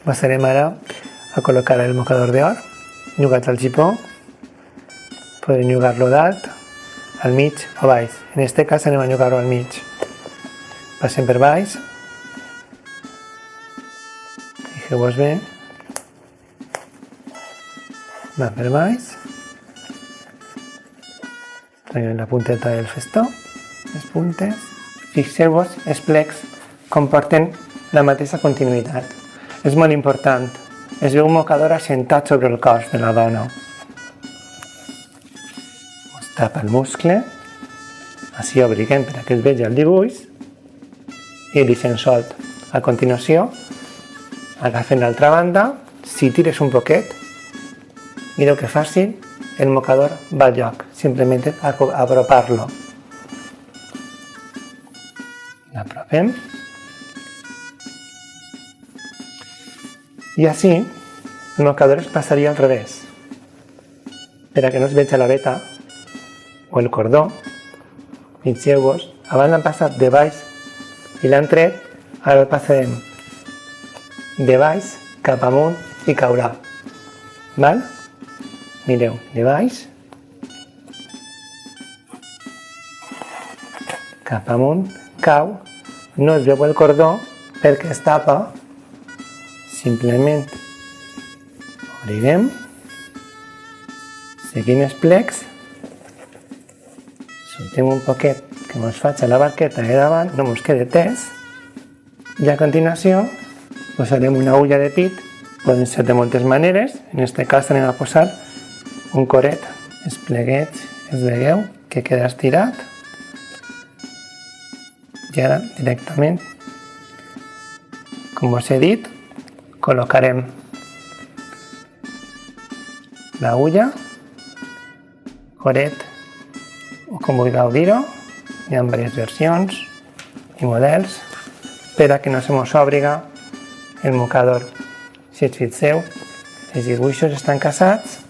Passarem ara a col·locar el mocador d'or, llogat al gipó. Podem llogar-lo dalt, al mig o baix. En aquest cas anem a llogar-ho al mig. Passem per baix. Fixeu-vos bé. Va per baix. Traiem la punteta del festó, les puntes. Fixeu-vos, els plecs comporten la mateixa continuïtat. És molt important. Es veu un mocador assentat sobre el cos de la dona. Es tapa el muscle, així obriguem per que es vegi el dibuix i deixem solt. A continuació, agafem l'altra banda, si tires un poquet, mireu que fàcil, el mocador va al lloc, simplement apropar-lo. L'apropem. I així, el mocador es passaria al revés, per a que no es vegi la veta o el cordó. Fixeu-vos, abans l'han passat de baix i l'han tret, ara el passarem de baix cap amunt i caurà. Val? Mireu, de baix cap amunt, cau, no es veu el cordó perquè es tapa, simplement obriguem, seguim els plecs, soltem un poquet que ens faci la barqueta de davant, no ens quede tès, i a continuació posarem una ulla de pit, poden ser de moltes maneres, en aquest cas anem a posar un coret, els pleguets, els veieu que queda estirat, i ara directament, com us he dit, col·locarem la ulla, coret, o com vulgueu dir-ho, hi ha diverses versions i models, per a que no se mos obriga el mocador. Si et fixeu, els dibuixos estan casats,